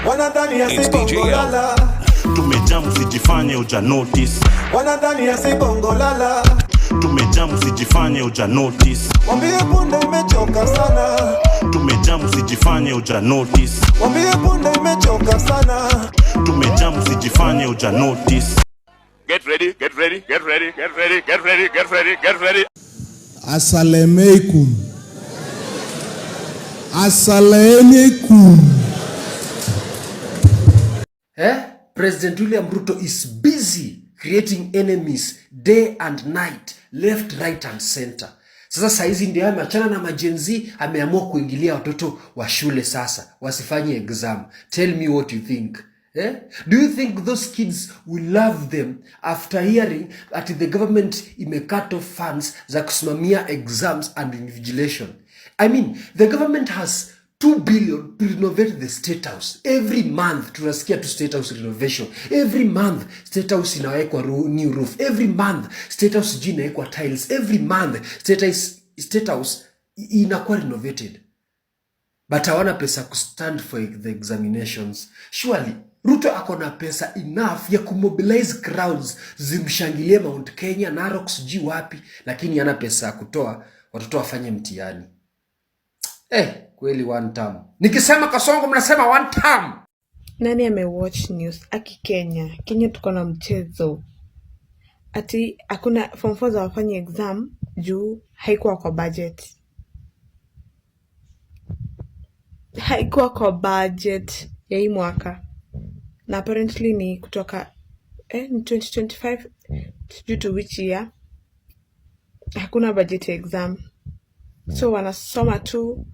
Wanadhani ya bongo lala. Tumejamu sijifanye uja notice. Wanadhani ya bongo lala. Tumejamu sijifanye uja notice. Wambie punde imechoka sana. Tumejamu sijifanye uja notice. Wambie punde imechoka sana. Tumejamu sijifanye uja notice. Get ready, get ready, get ready, get ready, get ready, get ready, get ready. Assalamualaikum. Assalamualaikum. President William Ruto is busy creating enemies day and night, left, right and center. Sasa saizi ndio ameachana na majenzi, ameamua kuingilia watoto wa shule sasa wasifanye exam. Tell me what you think. Do you think those kids will love them after hearing that the government cut off funds za kusimamia exams and invigilation? I mean, the government has 2 billion to renovate the State House. Every month tunasikia to State House renovation. Every month State House inawekwa new roof. Every month State House inawekwa tiles. Every month State House inakuwa renovated. But hawana pesa ku stand for the examinations. Surely Ruto akona pesa enough ya kumobilize crowds zimshangilie Mount Kenya, Narok, sijui wapi, lakini hana pesa kutoa watoto wafanye mtihani. Kweli one term. Nikisema Kasongo mnasema one term. Nani watch news? Aki Kenya. Kenya tuko na mchezo. Ati hakuna form 4 za wafanye exam juu haikuwa kwa budget. Haikuwa kwa budget ya hii mwaka. Na apparently ni kutoka ni 2025 due to which year hakuna budget ya exam. So wanasoma tu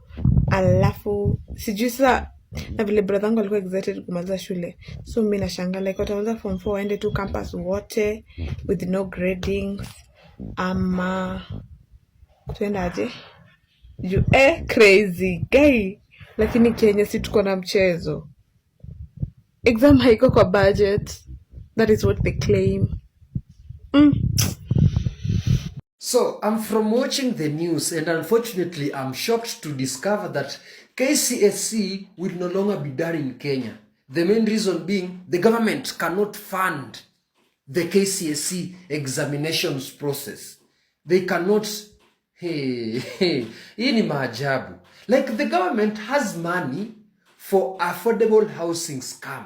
alafu sijui sasa, na vile brother wangu alikuwa excited kumaliza shule, so mimi nashangaa like wataanza form 4 waende tu campus wote with no grading ama tuenda aje juu crazy guy. Lakini Kenya si tuko na mchezo, exam haiko kwa budget, that is what they claim. So, I'm from watching the news and unfortunately I'm shocked to discover that Kcse will no longer be done in Kenya. The main reason being the government cannot fund the Kcse examinations process. They cannot. Hii ni maajabu. Like the government has money for affordable housing scam.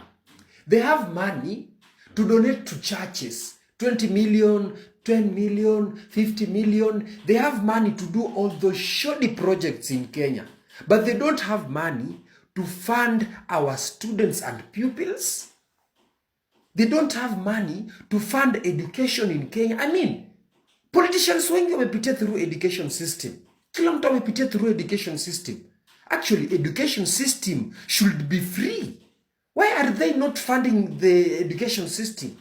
They have money to donate to churches, 20 million, 10 million, 50 million. They have money to do all those shoddy projects in Kenya. But they don't have money to fund our students and pupils. They don't have money to fund education in Kenya. I mean, politicians wengi wamepitia through education system. Kila mtu amepitia through education system. Actually, education system should be free. Why are they not funding the education system?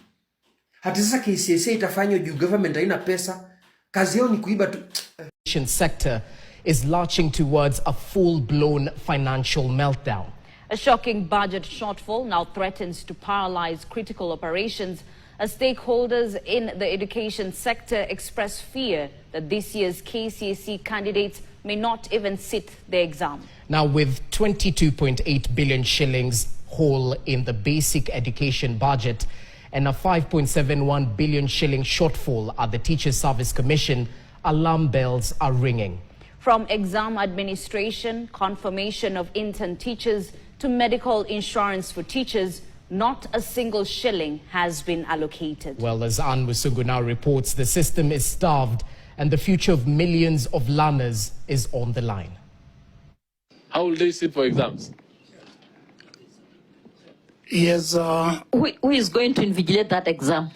Hata sasa Kcse itafanywa juu government haina pesa. Kazi yao ni kuiba tu. Education sector is lurching towards a full-blown financial meltdown. A shocking budget shortfall now threatens to paralyze critical operations as stakeholders in the education sector express fear that this year's Kcse candidates may not even sit the exam. Now, with 22.8 billion shillings hole in the basic education budget and a 5.71 billion shilling shortfall at the Teachers Service Commission, alarm bells are ringing. From exam administration, confirmation of intern teachers, to medical insurance for teachers, not a single shilling has been allocated. Well, as Ann Musungu now reports, the system is starved and the future of millions of learners is on the line. How will they sit for exams? Yes. Who is going to invigilate that exam?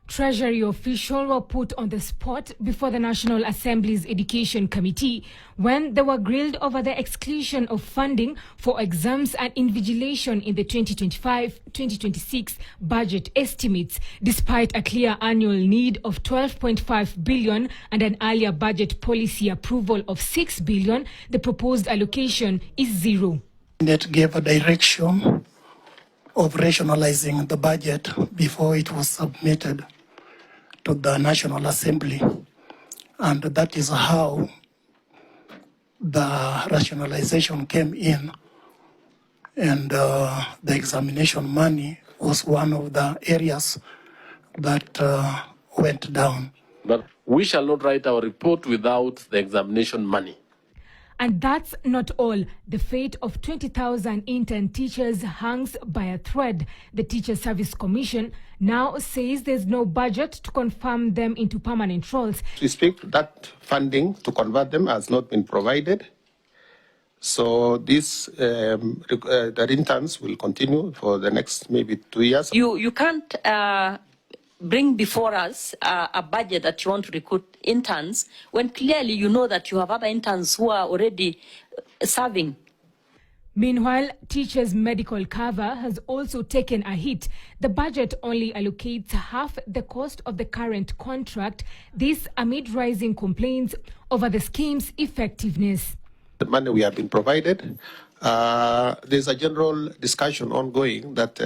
Treasury officials were put on the spot before the National Assembly's Education Committee when they were grilled over the exclusion of funding for exams and invigilation in the 2025-2026 budget estimates, despite a clear annual need of 12.5 billion and an earlier budget policy approval of 6 billion. The proposed allocation is zero. That gave a direction of rationalizing the budget before it was submitted to the National Assembly. And that is how the rationalization came in And the examination money was one of the areas that went down. But we shall not write our report without the examination money. And that's not all. The fate of 20,000 intern teachers hangs by a thread. The Teacher Service Commission now says there's no budget to confirm them into permanent roles. We speak that funding to convert them has not been provided. So this, the interns will continue for the next maybe 2 years. You can't bring before us a budget that you want to recruit interns when clearly you know that you have other interns who are already serving. Meanwhile, teachers' medical cover has also taken a hit. The budget only allocates half the cost of the current contract, this amid rising complaints over the scheme's effectiveness. The money we have been provided, there's a general discussion ongoing that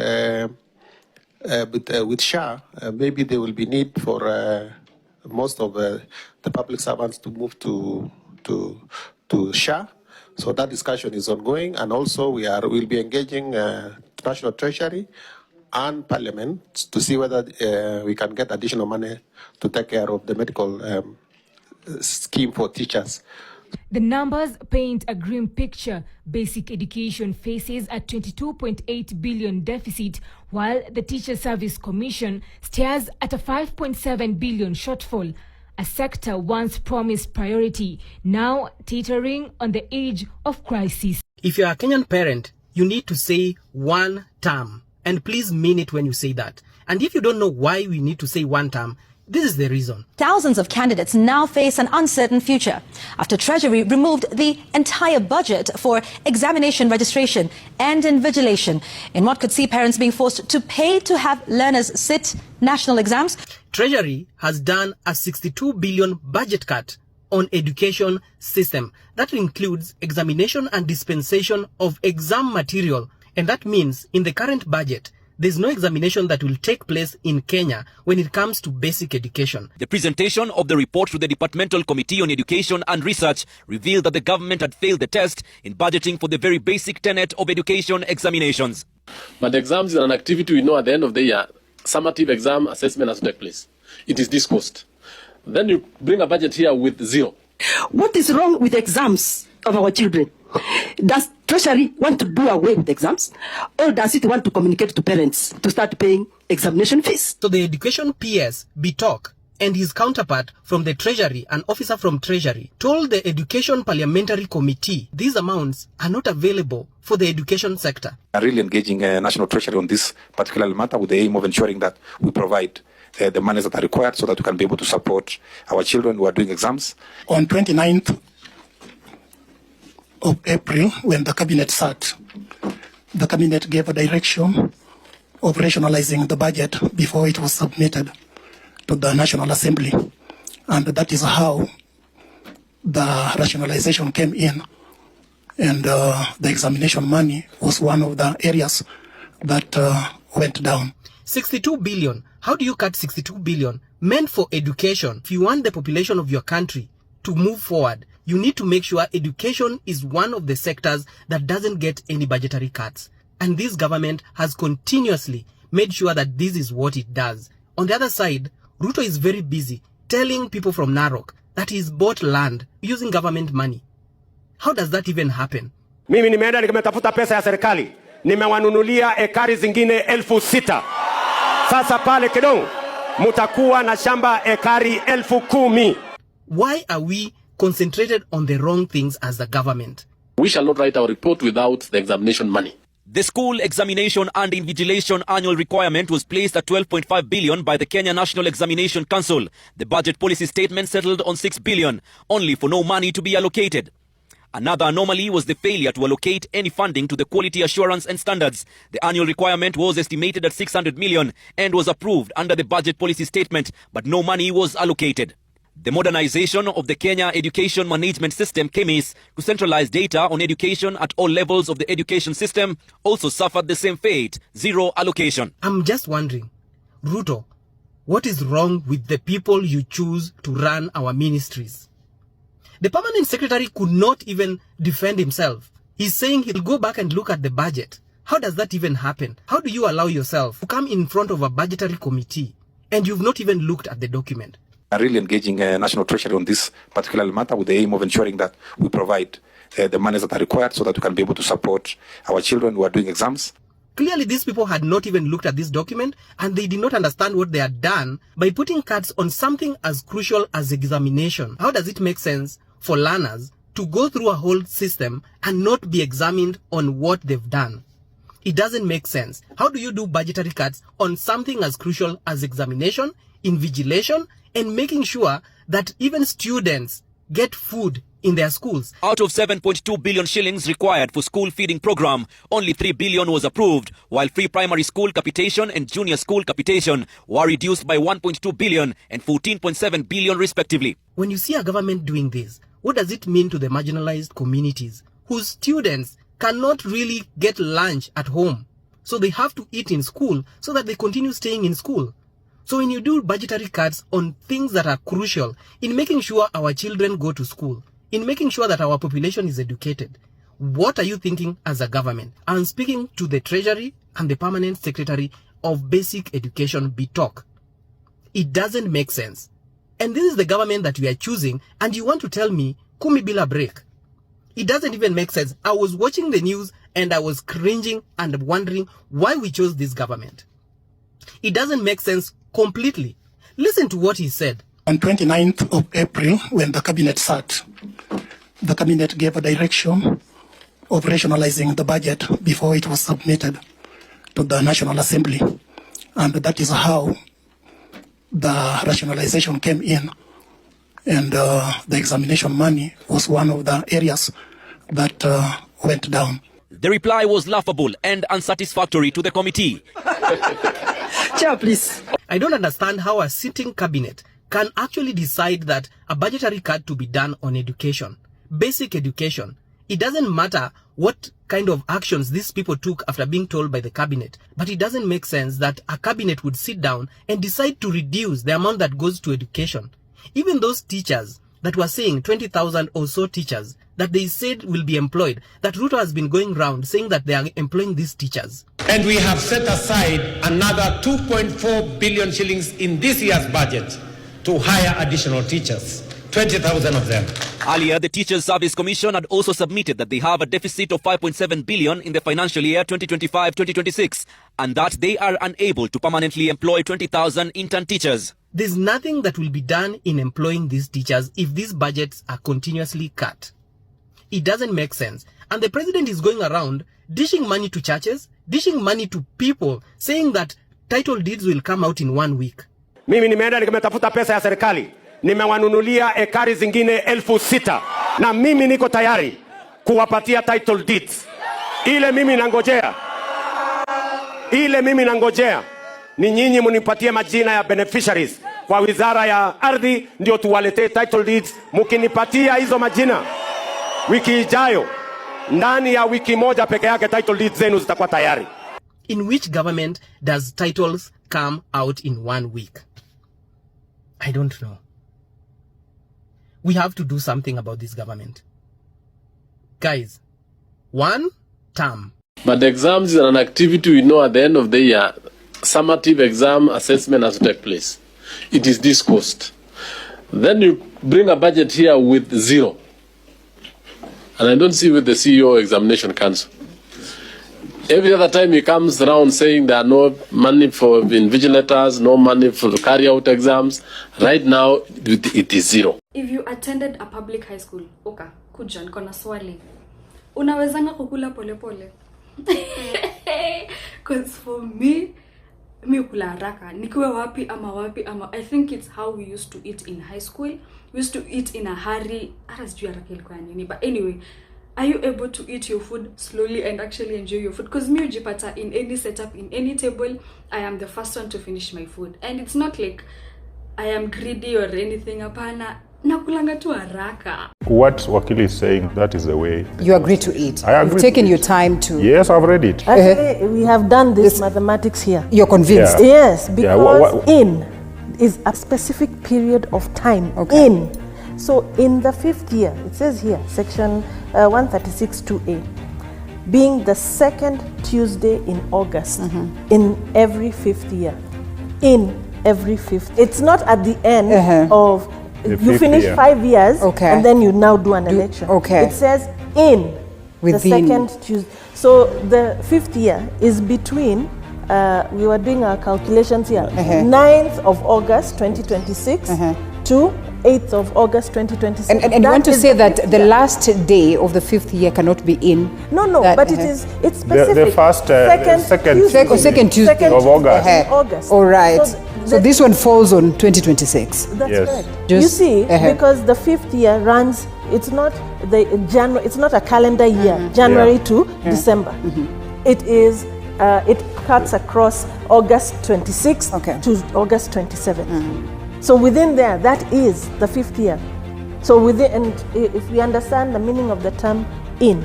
with SHA, maybe there will be need for most of the public servants to move to SHA. So that discussion is ongoing, and also we'll be engaging National Treasury and Parliament to see whether we can get additional money to take care of the medical scheme for teachers. The numbers paint a grim picture. Basic education faces a 22.8 billion deficit, while the Teacher Service Commission stares at a 5.7 billion shortfall. A sector once promised priority, now teetering on the edge of crisis. If you're a Kenyan parent, you need to say one term. And please mean it when you say that. And if you don't know why we need to say one term, this is the reason. Thousands of candidates now face an uncertain future after Treasury removed the entire budget for examination registration and invigilation in what could see parents being forced to pay to have learners sit national exams. Treasury has done a 62 billion budget cut on education system. That includes examination and dispensation of exam material. And that means in the current budget, there's no examination that will take place in Kenya when it comes to basic education. The presentation of the report to the Departmental Committee on Education and Research revealed that the government had failed the test in budgeting for the very basic tenet of education examinations. But the exams is an activity we know at the end of the year, summative exam assessment has to take place. It is discussed. Then you bring a budget here with zero. What is wrong with the exams of our children? Does Treasury want to do away with exams, or does it want to communicate to parents to start paying examination fees? So the Education PS, Bitok, and his counterpart from the Treasury, an officer from Treasury, told the Education Parliamentary Committee these amounts are not available for the education sector. I'm really engaging National Treasury on this particular matter with the aim of ensuring that we provide the monies that are required so that we can be able to support our children who are doing exams. On 29th of April, when the cabinet sat, the cabinet gave a direction of rationalizing the budget before it was submitted to the National Assembly. And that is how the rationalization came in. And the examination money was one of the areas that went down. 62 billion. How do you cut 62 billion meant for education? If you want the population of your country to move forward, you need to make sure education is one of the sectors that doesn't get any budgetary cuts. And this government has continuously made sure that this is what it does. On the other side, Ruto is very busy telling people from Narok that he's bought land using government money. How does that even happen? Mimi nimeenda nimetafuta pesa ya serikali. Nimewanunulia ekari zingine 6,000. Sasa pale Kidong, mutakuwa na shamba ekari 10,000. Why are we concentrated on the wrong things as the government? We shall not write our report without the examination money. The school examination and invigilation annual requirement was placed at 12.5 billion by the Kenya National Examination Council. The budget policy statement settled on 6 billion, only for no money to be allocated. Another anomaly was the failure to allocate any funding to the quality assurance and standards. The annual requirement was estimated at 600 million and was approved under the budget policy statement, but no money was allocated. The modernization of the Kenya Education Management System, Kcse, to centralize data on education at all levels of the education system also suffered the same fate, zero allocation. I'm just wondering, Ruto, what is wrong with the people you choose to run our ministries? The permanent secretary could not even defend himself. He's saying he'll go back and look at the budget. How does that even happen? How do you allow yourself to come in front of a budgetary committee and you've not even looked at the document? Are really engaging National Treasury on this particular matter with the aim of ensuring that we provide the monies that are required so that we can be able to support our children who are doing exams. Clearly, these people had not even looked at this document and they did not understand what they had done by putting cuts on something as crucial as examination. How does it make sense for learners to go through a whole system and not be examined on what they've done? It doesn't make sense. How do you do budgetary cuts on something as crucial as examination, invigilation, and making sure that even students get food in their schools? Out of 7.2 billion shillings required for school feeding program, only 3 billion was approved, while free primary school capitation and junior school capitation were reduced by 1.2 billion and 14.7 billion respectively. When you see a government doing this, what does it mean to the marginalized communities whose students cannot really get lunch at home? So they have to eat in school so that they continue staying in school. So when you do budgetary cuts on things that are crucial in making sure our children go to school, in making sure that our population is educated, what are you thinking as a government? I'm speaking to the Treasury and the Permanent Secretary of Basic Education, BTOC. It doesn't make sense. And this is the government that we are choosing, and you want to tell me, kumi bila break. It doesn't even make sense. I was watching the news and I was cringing and wondering why we chose this government. It doesn't make sense completely. Listen to what he said. On 29th of April, when the cabinet sat, the cabinet gave a direction of rationalizing the budget before it was submitted to the National Assembly. And that is how the rationalization came in. And the examination money was one of the areas that went down. The reply was laughable and unsatisfactory to the committee. Chair, please. I don't understand how a sitting cabinet can actually decide that a budgetary cut to be done on education, basic education. It doesn't matter what kind of actions these people took after being told by the cabinet, but it doesn't make sense that a cabinet would sit down and decide to reduce the amount that goes to education. Even those teachers that were saying 20,000 or so teachers that they said will be employed, that Ruto has been going around saying that they are employing these teachers. And we have set aside another 2.4 billion shillings in this year's budget to hire additional teachers, 20,000 of them. Earlier, the Teachers Service Commission had also submitted that they have a deficit of 5.7 billion in the financial year 2025-2026 and that they are unable to permanently employ 20,000 intern teachers. There's nothing that will be done in employing these teachers if these budgets are continuously cut. It doesn't make sense. And the president is going around dishing money to churches, dishing money to people, saying that title deeds will come out in 1 week. Mimi nimeenda nimetafuta pesa ya serikali, nimewanunulia ekari zingine 6,000 na mimi niko tayari kuwapatia title deeds. Ile mimi nangojea ni nyinyi munipatie majina ya beneficiaries kwa wizara ya ardhi, ndio tuwaletee title deeds. Mukinipatia hizo majina wiki ijayo, ndani ya wiki moja peke yake title deeds zenu zitakuwa tayari. In which government does titles come out in 1 week? I don't know. We have to do something about this government. Guys, 1 term. But the exams is an activity we know at the end of the year. Summative exam assessment has to take place. It is discussed. Then you bring a budget here with 0. And I don't see with the CEO Examination Council. Every other time he comes around saying there are no money for invigilators, no money for carry out exams. Right now, it is 0. If you attended a public high school, oka, kuja, niko na swali. Unawezanga kukula pole pole? Because for me ukula haraka. Nikiwa wapi ama, I think it's how we used to eat in high school. We used to eat in a hurry. But anyway, are you able to eat your food slowly and actually enjoy your food? Because me ujipata in any setup, in any table, I am the first one to finish my food. And it's not like I am greedy or anything. Apana, nakulanga tu haraka. What Wakili is saying, that is the way. You agree to eat? I agree. You've taken your time to... Yes, I've read it. Actually, we have done this mathematics here. You're convinced? Yeah. Yes, because in is a specific period of time. Okay. In. So in the 5th year, it says here, section 136(2)(a, being the second Tuesday in August in every 5th year. In every 5th. It's not at the end of, you finish 5 years and then you now do an election. It says in the second Tuesday. So the 5th year is between, we were doing our calculations here, 9th of August 2026 to 8th of August 2026. And you want to say that the last day of the 5th year cannot be in? No, but it's specific. The first, second Tuesday of August. All right. So this one falls on 2026. That's correct. You see, because the 5th year runs, it's not it's not a calendar year, January to December. It is, it cuts across August 26 to August 27. So within there, that is the 5th year. So within, and if we understand the meaning of the term in,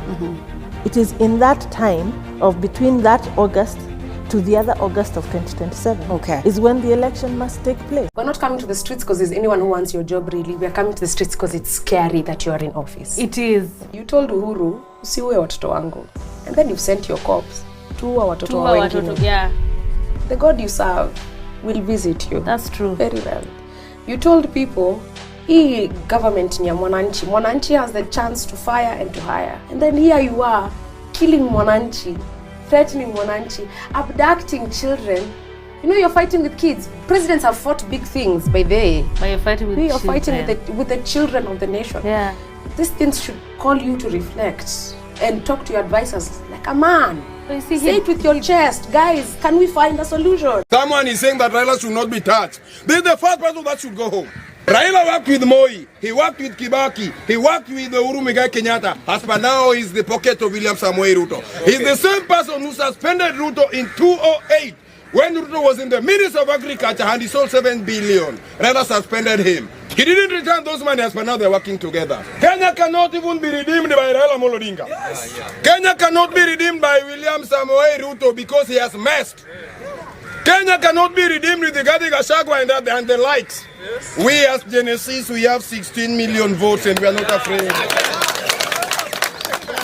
it is in that time of between that August to the other August of 2027 is when the election must take place. We're not coming to the streets because there's anyone who wants your job, really. We're coming to the streets because it's scary that you are in office. It is. You told Uhuru, usiue watoto wangu. And then you've sent your cops to watoto wa wengine. Yeah. The God you serve will visit you. That's true. Very well. You told people, hii government ni ya mwananchi. Mwananchi has the chance to fire and to hire. And then here you are, killing mwananchi, threatening mwananchi, abducting children. You know, you're fighting with kids. Presidents have fought big things by the way. But you're fighting with You're children. fighting with the children of the nation. Yeah. These things should call you to reflect and talk to your advisors like a man. Say it with your chest. Guys, can we find a solution? Someone is saying that Raila should not be touched. This is the first person that should go home. Raila worked with Moi, he worked with Kibaki, he worked with Uhuru Muigai Kenyatta. As per now, he's the pocket of William Samoei Ruto. He's the same person who suspended Ruto in 2008 when Ruto was in the Ministry of Agriculture and he sold 7 billion. Raila suspended him. He didn't return those money. As per now, they're working together. Kenya cannot even be redeemed by Raila Amolo Odinga. Kenya cannot be redeemed by William Samoei Ruto because he has messed. Kenya cannot be redeemed with the Rigathi Gachagua and the likes. We as Genesis, we have 16 million votes and we are not afraid.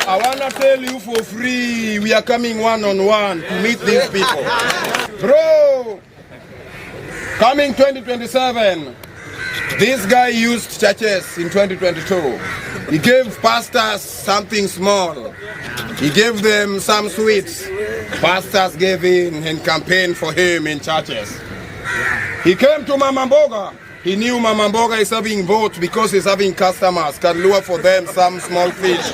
I want to tell you for free, we are coming one-on-one to meet these people. Bro, coming 2027, this guy used churches in 2022. He gave pastors something small. He gave them some sweets. Pastors gave in and campaigned for him in churches. He came to Mama Mboga. He knew Mama Mboga is having votes because he's having customers. Can lure for them some small fish,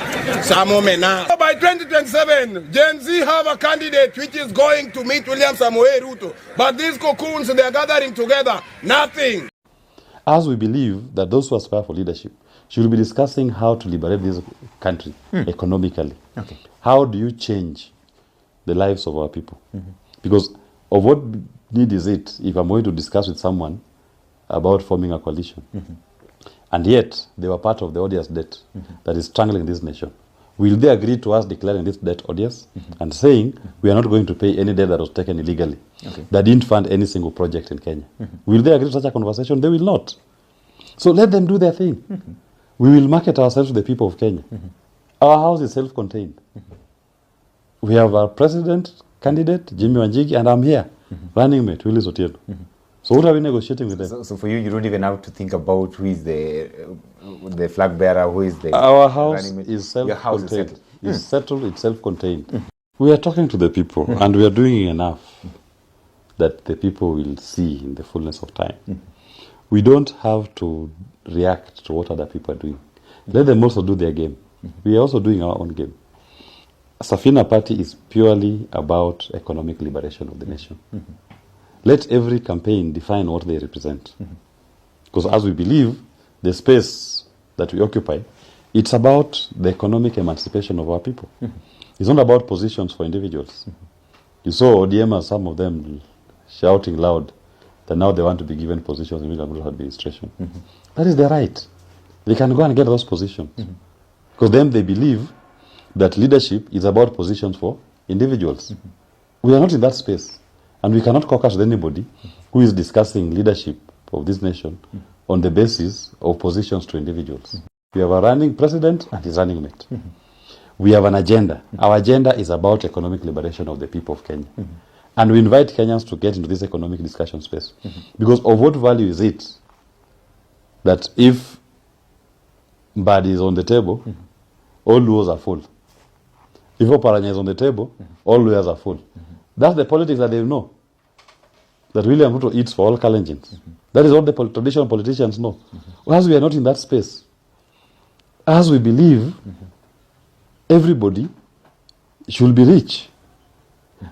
some omena. By 2027, Gen Z have a candidate which is going to meet William Samoei Ruto. But these cocoons, they are gathering together. Nothing. As we believe that those who aspire for leadership should be discussing how to liberate this country economically. How do you change the lives of our people? Because of what need is it if I'm going to discuss with someone about forming a coalition? And yet, they were part of the odious debt that is strangling this nation. Will they agree to us declaring this debt odious and saying we are not going to pay any debt that was taken illegally, that didn't fund any single project in Kenya? Will they agree to such a conversation? They will not. So let them do their thing. We will market ourselves to the people of Kenya. Our house is self-contained. We have our president candidate, Jimmy Wanjigi, and I'm here, running mate, Willis Otieno. So what are we negotiating with them? So for you, you don't even have to think about who is the flag bearer, who is the... Our house is self-contained. It's settled, it's self-contained. We are talking to the people, and we are doing enough that the people will see in the fullness of time. We don't have to react to what other people are doing. Let them also do their game. We are also doing our own game. Safina Party is purely about economic liberation of the nation. Let every campaign define what they represent. Because as we believe, the space that we occupy, it's about the economic emancipation of our people. It's not about positions for individuals. You saw ODM, some of them shouting loud that now they want to be given positions in the administration. That is their right. They can go and get those positions. Because then they believe that leadership is about positions for individuals. We are not in that space. And we cannot caucus with anybody who is discussing leadership of this nation on the basis of positions to individuals. We have a running president and his running mate. We have an agenda. Our agenda is about economic liberation of the people of Kenya. And we invite Kenyans to get into this economic discussion space. Because of what value is it that if Mbadi is on the table, all Luos are full. If Oparanya is on the table, all Luos are full. That's the politics that they know. That William Ruto eats for all Kalenjins. That is what the traditional politicians know. As we are not in that space, as we believe everybody should be rich,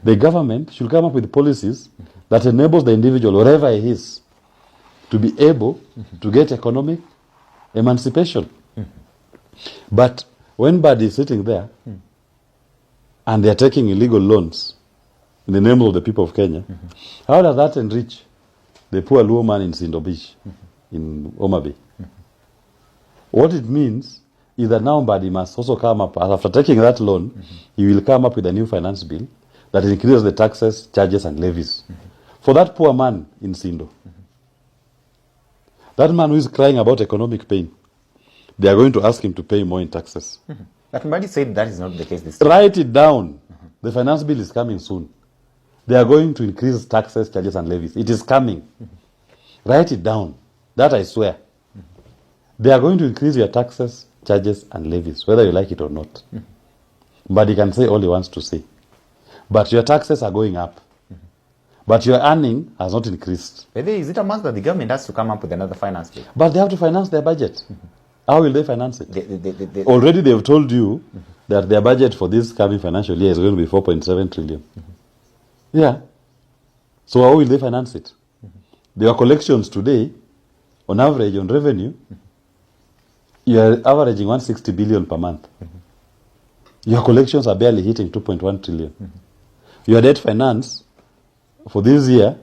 the government should come up with policies that enables the individual, wherever he is, to be able to get economic emancipation. But when Mbadi is sitting there and they are taking illegal loans in the name of the people of Kenya, how does that enrich the poor Luo man in Sindo Beach, in Omabay? What it means is that now Mbadi must also come up, after taking that loan, he will come up with a new finance bill that increases the taxes, charges, and levies. For that poor man in Sindo, that man who is crying about economic pain, they are going to ask him to pay more in taxes. But Mbadi said that is not the case this time. Write it down. The finance bill is coming soon. They are going to increase taxes, charges, and levies. It is coming. Write it down. That I swear. They are going to increase your taxes, charges, and levies, whether you like it or not. But he can say all he wants to say. But your taxes are going up. But your earning has not increased. But is it a must that the government has to come up with another finance bill? But they have to finance their budget. How will they finance it? Already they have told you that their budget for this coming financial year is going to be 4.7 trillion. Yeah. So how will they finance it? Their collections today, on average, on revenue, you are averaging 160 billion per month. Your collections are barely hitting 2.1 trillion. Your debt finance for this year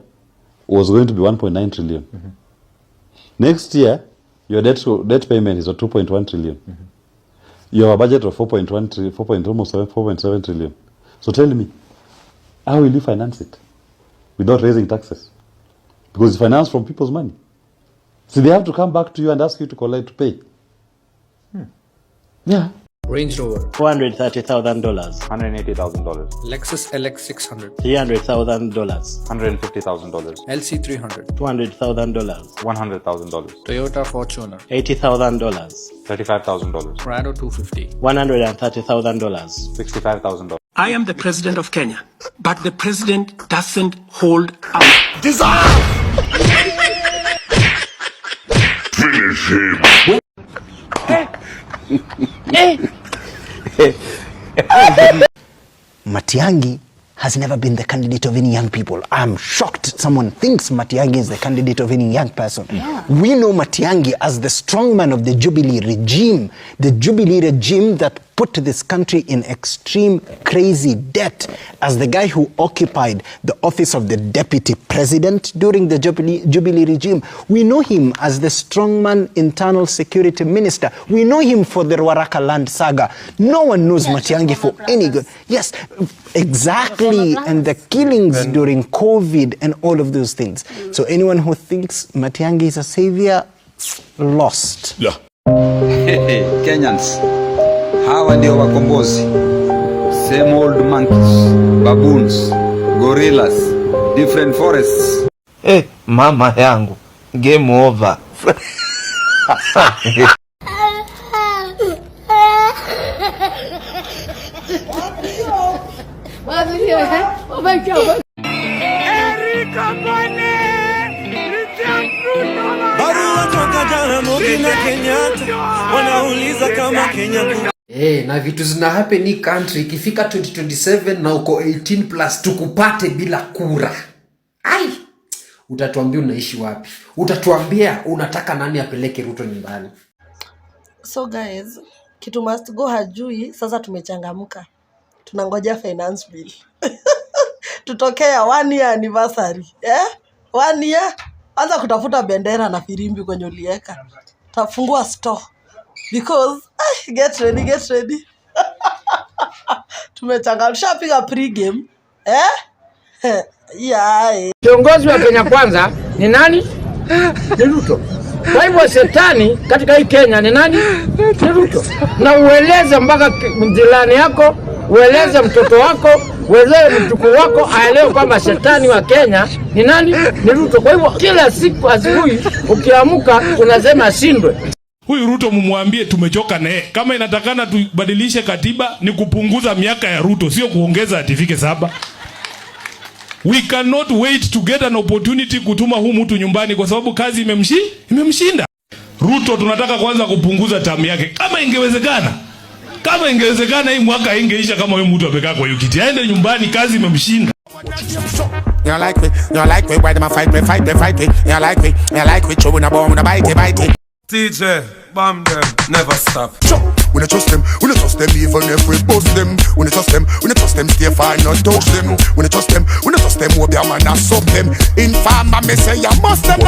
was going to be 1.9 trillion. Next year, your debt payment is at 2.1 trillion. You have a budget of 4.7 trillion. So tell me, how will you finance it without raising taxes? Because it's financed from people's money. So they have to come back to you and ask you to collect, to pay. Yeah. Range Rover, $430,000. $180,000. Lexus LX 600, $300,000. $150,000. LC 300, $200,000. $100,000. Toyota Fortuner, $80,000. $35,000. Prado 250, $130,000. $65,000. I am the president of Kenya, but the president doesn't hold up. Finish him. Matiang'i has never been the candidate of any young people. I'm shocked someone thinks Matiang'i is the candidate of any young person. Yeah. We know Matiang'i as the strongman of the Jubilee regime that put this country in extreme crazy debt, as the guy who occupied the office of the deputy president during the Jubilee regime. We know him as the strongman internal security minister. We know him for the Ruaraka land saga. No one knows Matiang'i for any good. Yes, exactly. And the killings during COVID and all of those things. So anyone who thinks Matiang'i is a savior, lost. Yeah. Kenyans, hawa ndio wakombozi. Same old monkeys, baboons, gorillas, different forests. Mama yangu, game over. Barua toka Jamhuri ya Kenya, wanauliza kama Kenya. Na vitu zina happen in country ikifika 2027 na uko 18 plus tukupate bila kura. Utatuambia unaishi wapi? Utatuambia unataka nani apeleke Ruto nyumbani? So guys, kitu must go hajui, sasa tumechangamka. Tunangoja finance bill. Tutokea 1 year anniversary. 1 year. Anza kutafuta bendera na firimbi kwenye ulieka. Tafungua store. Because, get ready. Tumechangamka. Tushapiga pre-game. Kiongozi wa Kenya Kwanza ni nani? Ni Ruto. Kwa hivyo shetani katika hii Kenya ni nani? Ni Ruto. Na ueleze mpaka jirani yako, ueleze mtoto wako, ueleze mjukuu wako aelewe kwamba shetani wa Kenya ni nani? Ni Ruto. Kwa hivyo kila siku asubuhi ukiamka unasema ashindwe. Huyu Ruto mumwambie tumechoka naye. Kama inatakana tubadilishe katiba ni kupunguza miaka ya Ruto, sio kuongeza atifike 7. We cannot wait to get an opportunity kutuma huyu mtu nyumbani kwa sababu kazi imemshinda. Ruto tunataka kwanza kupunguza term yake. Kama ingewezekana hii mwaka ingeisha kama huyu mtu amekaa kwa kiti. Aende nyumbani, kazi imemshinda. You like me, why them a fight me? You like me, chewing a bomb with a bite. TJ, bomb them, never stop. We not trust them even if we bust them. We not trust them, stay far, not touch them. We not trust them, hope their man not sub them. Informer me say you must them.